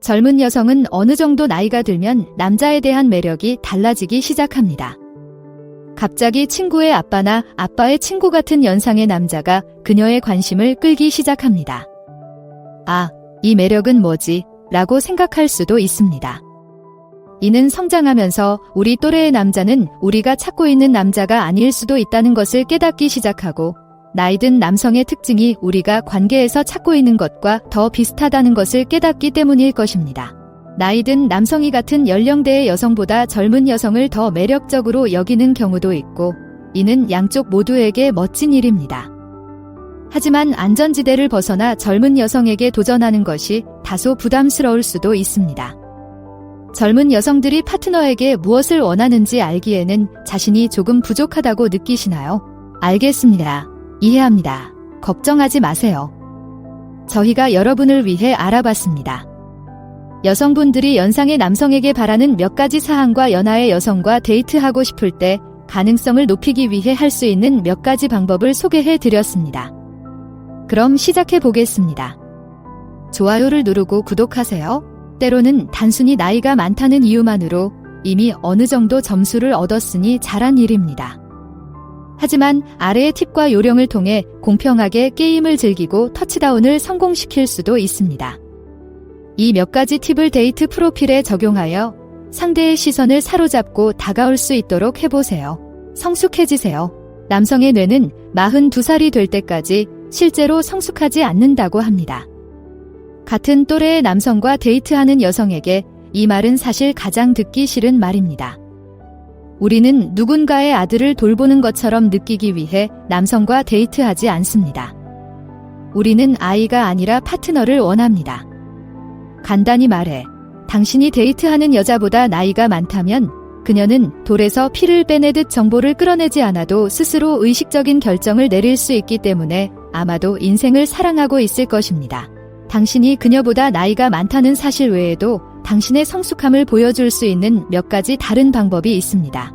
젊은 여성은 어느 정도 나이가 들면 남자에 대한 매력이 달라지기 시작합니다. 갑자기 친구의 아빠나 아빠의 친구 같은 연상의 남자가 그녀의 관심을 끌기 시작합니다. 아, 이 매력은 뭐지? 라고 생각할 수도 있습니다. 이는 성장하면서 우리 또래의 남자는 우리가 찾고 있는 남자가 아닐 수도 있다는 것을 깨닫기 시작하고, 나이든 남성의 특징이 우리가 관계에서 찾고 있는 것과 더 비슷하다는 것을 깨닫기 때문일 것입니다. 나이든 남성이 같은 연령대의 여성보다 젊은 여성을 더 매력적으로 여기는 경우도 있고, 이는 양쪽 모두에게 멋진 일입니다. 하지만 안전지대를 벗어나 젊은 여성에게 도전하는 것이 다소 부담스러울 수도 있습니다. 젊은 여성들이 파트너에게 무엇을 원하는지 알기에는 자신이 조금 부족하다고 느끼시나요? 알겠습니다. 이해합니다. 걱정하지 마세요. 저희가 여러분을 위해 알아봤습니다. 여성분들이 연상의 남성에게 바라는 몇 가지 사항과 연하의 여성과 데이트하고 싶을 때 가능성을 높이기 위해 할 수 있는 몇 가지 방법을 소개해 드렸습니다. 그럼 시작해 보겠습니다. 좋아요를 누르고 구독하세요. 때로는 단순히 나이가 많다는 이유만으로 이미 어느 정도 점수를 얻었으니 잘한 일입니다. 하지만 아래의 팁과 요령을 통해 공평하게 게임을 즐기고 터치다운을 성공시킬 수도 있습니다. 이 몇 가지 팁을 데이트 프로필에 적용하여 상대의 시선을 사로잡고 다가올 수 있도록 해보세요. 성숙해지세요. 남성의 뇌는 42살이 될 때까지 실제로 성숙하지 않는다고 합니다. 같은 또래의 남성과 데이트하는 여성에게 이 말은 사실 가장 듣기 싫은 말입니다. 우리는 누군가의 아들을 돌보는 것처럼 느끼기 위해 남성과 데이트하지 않습니다. 우리는 아이가 아니라 파트너를 원합니다. 간단히 말해, 당신이 데이트하는 여자보다 나이가 많다면 그녀는 돌에서 피를 빼내듯 정보를 끌어내지 않아도 스스로 의식적인 결정을 내릴 수 있기 때문에 아마도 인생을 사랑하고 있을 것입니다. 당신이 그녀보다 나이가 많다는 사실 외에도 당신의 성숙함을 보여줄 수 있는 몇 가지 다른 방법이 있습니다.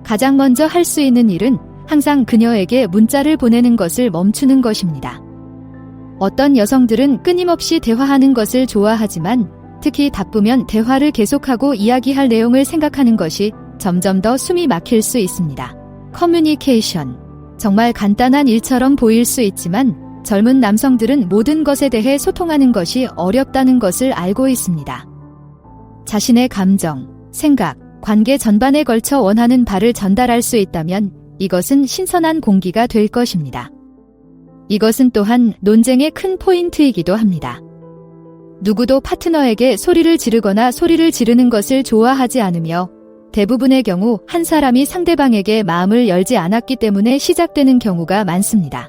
가장 먼저 할 수 있는 일은 항상 그녀에게 문자를 보내는 것을 멈추는 것입니다. 어떤 여성들은 끊임없이 대화하는 것을 좋아하지만 특히 바쁘면 대화를 계속하고 이야기할 내용을 생각하는 것이 점점 더 숨이 막힐 수 있습니다. 커뮤니케이션. 정말 간단한 일처럼 보일 수 있지만 젊은 남성들은 모든 것에 대해 소통하는 것이 어렵다는 것을 알고 있습니다. 자신의 감정, 생각, 관계 전반에 걸쳐 원하는 바를 전달할 수 있다면 이것은 신선한 공기가 될 것입니다. 이것은 또한 논쟁의 큰 포인트이기도 합니다. 누구도 파트너에게 소리를 지르거나 소리를 지르는 것을 좋아하지 않으며 대부분의 경우 한 사람이 상대방에게 마음을 열지 않았기 때문에 시작되는 경우가 많습니다.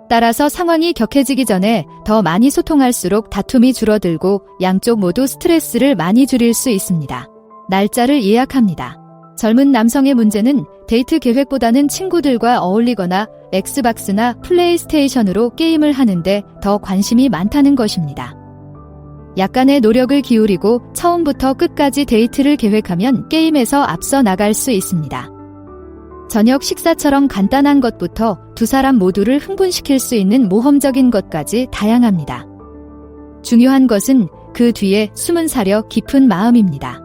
따라서 상황이 격해지기 전에 더 많이 소통할수록 다툼이 줄어들고 양쪽 모두 스트레스를 많이 줄일 수 있습니다. 날짜를 예약합니다. 젊은 남성의 문제는 데이트 계획보다는 친구들과 어울리거나 엑스박스나 플레이스테이션으로 게임을 하는데 더 관심이 많다는 것입니다. 약간의 노력을 기울이고 처음부터 끝까지 데이트를 계획하면 게임에서 앞서 나갈 수 있습니다. 저녁 식사처럼 간단한 것부터 두 사람 모두를 흥분시킬 수 있는 모험적인 것까지 다양합니다. 중요한 것은 그 뒤에 숨은 사려 깊은 마음입니다.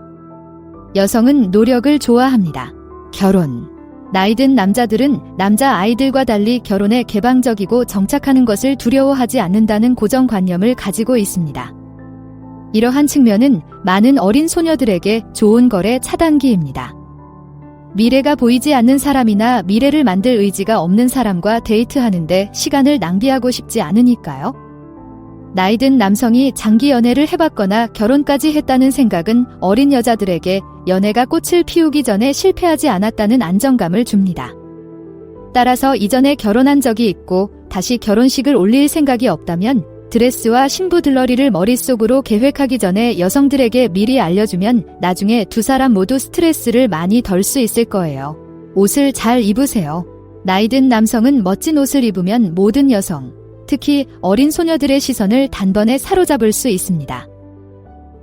여성은 노력을 좋아합니다. 결혼. 나이든 남자들은 남자 아이들과 달리 결혼에 개방적이고 정착하는 것을 두려워하지 않는다는 고정관념을 가지고 있습니다. 이러한 측면은 많은 어린 소녀들에게 좋은 거래 차단기입니다. 미래가 보이지 않는 사람이나 미래를 만들 의지가 없는 사람과 데이트하는데 시간을 낭비하고 싶지 않으니까요. 나이든 남성이 장기 연애를 해봤거나 결혼까지 했다는 생각은 어린 여자들에게 연애가 꽃을 피우기 전에 실패하지 않았다는 안정감을 줍니다. 따라서 이전에 결혼한 적이 있고 다시 결혼식을 올릴 생각이 없다면 드레스와 신부 들러리를 머릿속으로 계획하기 전에 여성들에게 미리 알려주면 나중에 두 사람 모두 스트레스를 많이 덜 수 있을 거예요. 옷을 잘 입으세요. 나이든 남성은 멋진 옷을 입으면 모든 여성, 특히 어린 소녀들의 시선을 단번에 사로잡을 수 있습니다.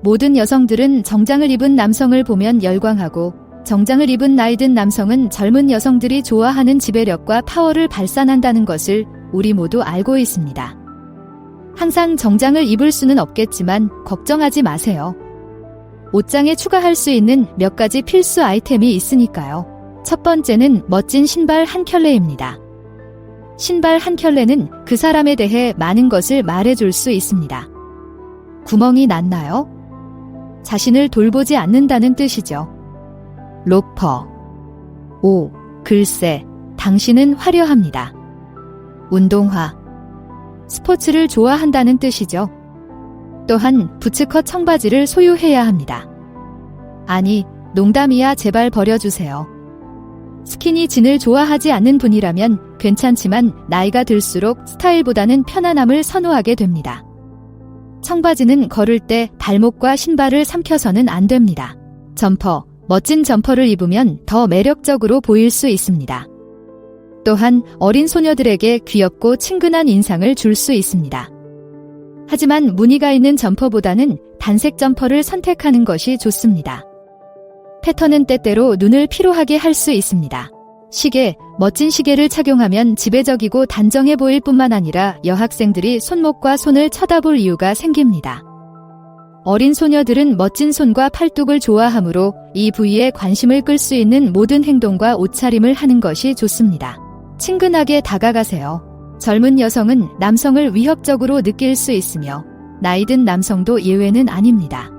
모든 여성들은 정장을 입은 남성을 보면 열광하고 정장을 입은 나이든 남성은 젊은 여성들이 좋아하는 지배력과 파워를 발산한다는 것을 우리 모두 알고 있습니다. 항상 정장을 입을 수는 없겠지만 걱정하지 마세요. 옷장에 추가할 수 있는 몇 가지 필수 아이템이 있으니까요. 첫 번째는 멋진 신발 한 켤레입니다. 신발 한 켤레는 그 사람에 대해 많은 것을 말해줄 수 있습니다. 구멍이 났나요? 자신을 돌보지 않는다는 뜻이죠. 로퍼. 오, 글쎄, 당신은 화려합니다. 운동화. 스포츠를 좋아한다는 뜻이죠. 또한 부츠컷 청바지를 소유해야 합니다. 아니, 농담이야 제발 버려주세요. 스키니진을 좋아하지 않는 분이라면 괜찮지만 나이가 들수록 스타일보다는 편안함을 선호하게 됩니다. 청바지는 걸을 때 발목과 신발을 삼켜서는 안 됩니다. 점퍼, 멋진 점퍼를 입으면 더 매력적으로 보일 수 있습니다. 또한 어린 소녀들에게 귀엽고 친근한 인상을 줄 수 있습니다. 하지만 무늬가 있는 점퍼보다는 단색 점퍼를 선택하는 것이 좋습니다. 패턴은 때때로 눈을 피로하게 할 수 있습니다. 시계, 멋진 시계를 착용하면 지배적이고 단정해 보일 뿐만 아니라 여학생들이 손목과 손을 쳐다볼 이유가 생깁니다. 어린 소녀들은 멋진 손과 팔뚝을 좋아하므로 이 부위에 관심을 끌 수 있는 모든 행동과 옷차림을 하는 것이 좋습니다. 친근하게 다가가세요. 젊은 여성은 남성을 위협적으로 느낄 수 있으며 나이 든 남성도 예외는 아닙니다.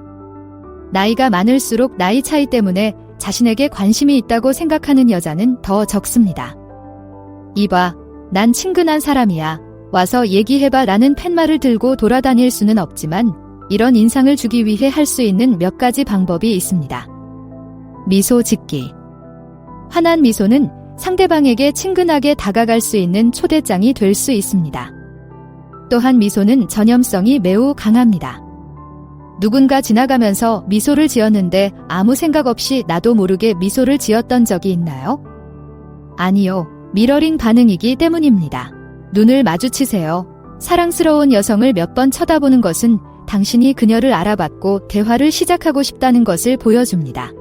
나이가 많을수록 나이 차이 때문에 자신에게 관심이 있다고 생각하는 여자는 더 적습니다. 이봐, 난 친근한 사람이야. 와서 얘기해봐 라는 팻말을 들고 돌아다닐 수는 없지만 이런 인상을 주기 위해 할 수 있는 몇 가지 방법이 있습니다. 미소 짓기. 환한 미소는 상대방에게 친근하게 다가갈 수 있는 초대장이 될 수 있습니다. 또한 미소는 전염성이 매우 강합니다. 누군가 지나가면서 미소를 지었는데 아무 생각 없이 나도 모르게 미소를 지었던 적이 있나요? 아니요, 미러링 반응이기 때문입니다. 눈을 마주치세요. 사랑스러운 여성을 몇 번 쳐다보는 것은 당신이 그녀를 알아봤고 대화를 시작하고 싶다는 것을 보여줍니다.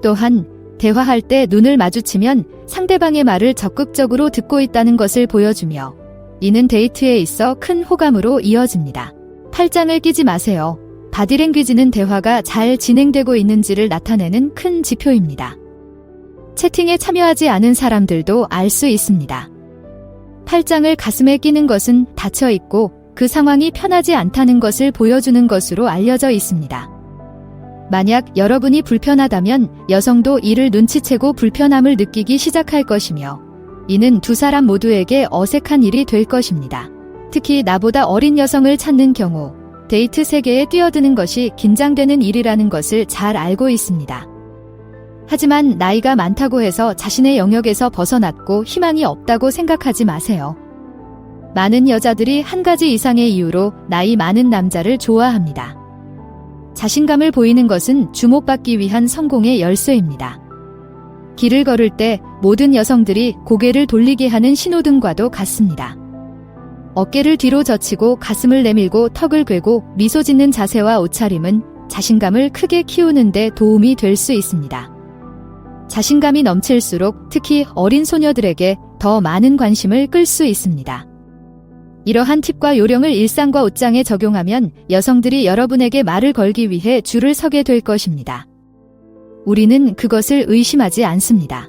또한 대화할 때 눈을 마주치면 상대방의 말을 적극적으로 듣고 있다는 것을 보여주며 이는 데이트에 있어 큰 호감으로 이어집니다. 팔짱을 끼지 마세요. 바디랭귀지는 대화가 잘 진행되고 있는지를 나타내는 큰 지표입니다. 채팅에 참여하지 않은 사람들도 알 수 있습니다. 팔짱을 가슴에 끼는 것은 닫혀 있고 그 상황이 편하지 않다는 것을 보여주는 것으로 알려져 있습니다. 만약 여러분이 불편하다면 여성도 이를 눈치채고 불편함을 느끼기 시작할 것이며 이는 두 사람 모두에게 어색한 일이 될 것입니다. 특히 나보다 어린 여성을 찾는 경우 데이트 세계에 뛰어드는 것이 긴장되는 일이라는 것을 잘 알고 있습니다. 하지만 나이가 많다고 해서 자신의 영역에서 벗어났고 희망이 없다고 생각하지 마세요. 많은 여자들이 한 가지 이상의 이유로 나이 많은 남자를 좋아합니다. 자신감을 보이는 것은 주목받기 위한 성공의 열쇠입니다. 길을 걸을 때 모든 여성들이 고개를 돌리게 하는 신호등과도 같습니다. 어깨를 뒤로 젖히고 가슴을 내밀고 턱을 괴고 미소 짓는 자세와 옷차림은 자신감을 크게 키우는 데 도움이 될 수 있습니다. 자신감이 넘칠수록 특히 어린 소녀들에게 더 많은 관심을 끌 수 있습니다. 이러한 팁과 요령을 일상과 옷장에 적용하면 여성들이 여러분에게 말을 걸기 위해 줄을 서게 될 것입니다. 우리는 그것을 의심하지 않습니다.